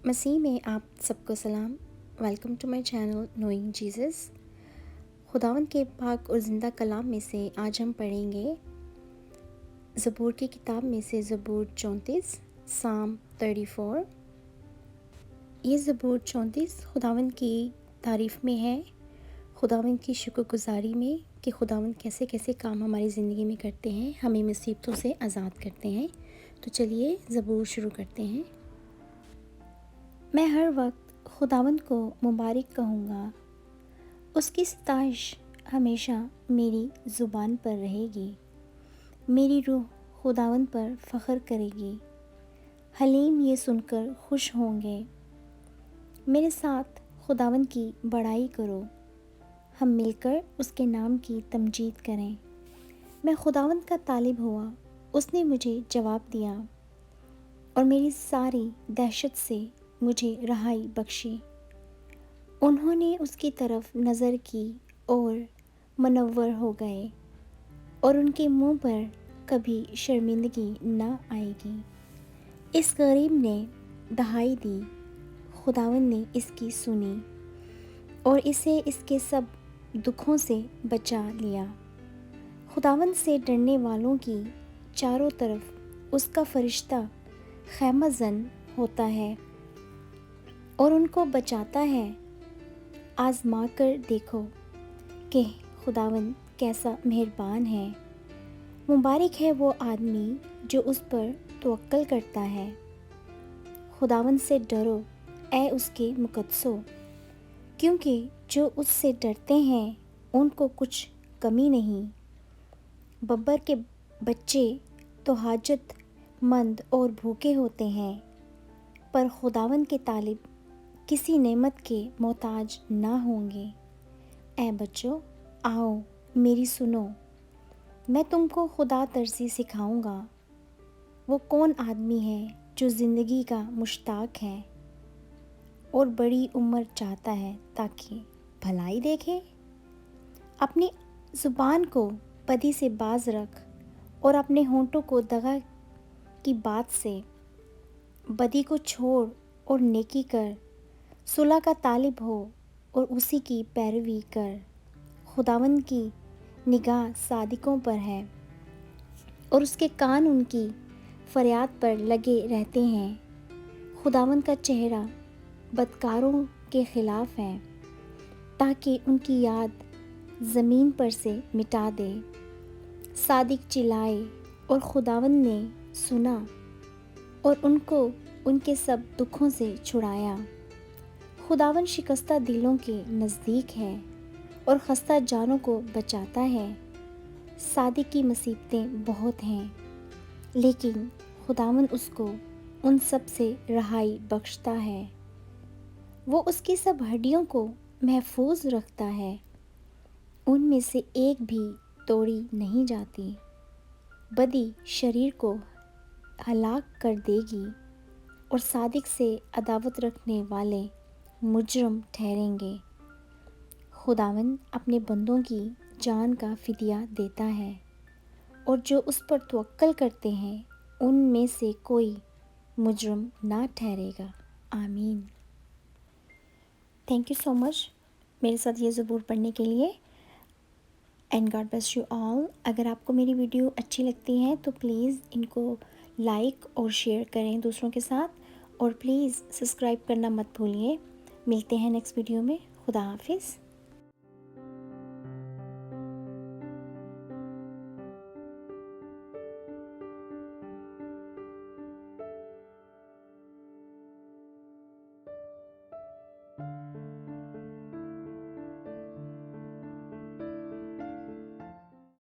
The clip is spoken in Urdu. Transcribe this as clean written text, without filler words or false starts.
مسیح میں آپ سب کو سلام۔ Welcome to my channel knowing Jesus. خداوند کے پاک اور زندہ کلام میں سے آج ہم پڑھیں گے زبور کی کتاب میں سے زبور 34 سام 34۔ یہ زبور 34 خداوند کی تعریف میں ہے، خداوند کی شکر گزاری میں کہ خداوند کیسے کیسے کام ہماری زندگی میں کرتے ہیں، ہمیں مصیبتوں سے آزاد کرتے ہیں۔ تو چلیے زبور شروع کرتے ہیں۔ میں ہر وقت خداوند کو مبارک کہوں گا، اس کی ستائش ہمیشہ میری زبان پر رہے گی۔ میری روح خداوند پر فخر کرے گی، حلیم یہ سن کر خوش ہوں گے۔ میرے ساتھ خداوند کی بڑائی کرو، ہم مل کر اس کے نام کی تمجید کریں۔ میں خداوند کا طالب ہوا، اس نے مجھے جواب دیا اور میری ساری دہشت سے مجھے رہائی بخشی۔ انہوں نے اس کی طرف نظر کی اور منور ہو گئے، اور ان کے منہ پر کبھی شرمندگی نہ آئے گی۔ اس غریب نے دہائی دی، خداوند نے اس کی سنی اور اسے اس کے سب دکھوں سے بچا لیا۔ خداوند سے ڈرنے والوں کی چاروں طرف اس کا فرشتہ خیمہ زن ہوتا ہے اور ان کو بچاتا ہے۔ آزما کر دیکھو کہ خداوند کیسا مہربان ہے۔ مبارک ہے وہ آدمی جو اس پر توکل کرتا ہے۔ خداوند سے ڈرو اے اس کے مقدسو، کیونکہ جو اس سے ڈرتے ہیں ان کو کچھ کمی نہیں۔ ببر کے بچے تو حاجت مند اور بھوکے ہوتے ہیں، پر خداوند کے طالب کسی نعمت کے محتاج نہ ہوں گے۔ اے بچوں، آؤ میری سنو، میں تم کو خدا ترسی سکھاؤں گا۔ وہ کون آدمی ہے جو زندگی کا مشتاق ہے اور بڑی عمر چاہتا ہے تاکہ بھلائی دیکھے؟ اپنی زبان کو بدی سے باز رکھ اور اپنے ہونٹوں کو دغا کی بات سے۔ بدی کو چھوڑ اور نیکی کر، صلح کا طالب ہو اور اسی کی پیروی کر۔ خداوند کی نگاہ صادقوں پر ہے اور اس کے کان ان کی فریاد پر لگے رہتے ہیں۔ خداوند کا چہرہ بدکاروں کے خلاف ہے تاکہ ان کی یاد زمین پر سے مٹا دے۔ صادق چلائے اور خداوند نے سنا اور ان کو ان کے سب دکھوں سے چھڑایا۔ خداوند شکستہ دلوں کے نزدیک ہے اور خستہ جانوں کو بچاتا ہے۔ صادق کی مصیبتیں بہت ہیں، لیکن خداوند اس کو ان سب سے رہائی بخشتا ہے۔ وہ اس کی سب ہڈیوں کو محفوظ رکھتا ہے، ان میں سے ایک بھی توڑی نہیں جاتی۔ بدی شریر کو ہلاک کر دے گی اور صادق سے عداوت رکھنے والے مجرم ٹھہریں گے۔ خداوند اپنے بندوں کی جان کا فدیہ دیتا ہے، اور جو اس پر توکل کرتے ہیں ان میں سے کوئی مجرم نہ ٹھہرے گا۔ آمین۔ تھینک یو سو مچ میرے ساتھ یہ زبور پڑھنے کے لیے، and God bless you all. اگر آپ کو میری ویڈیو اچھی لگتی ہے تو پلیز ان کو لائک اور شیئر کریں دوسروں کے ساتھ، اور پلیز سبسکرائب کرنا مت بھولیے۔ ملتے ہیں نیکسٹ ویڈیو میں۔ خدا حافظ۔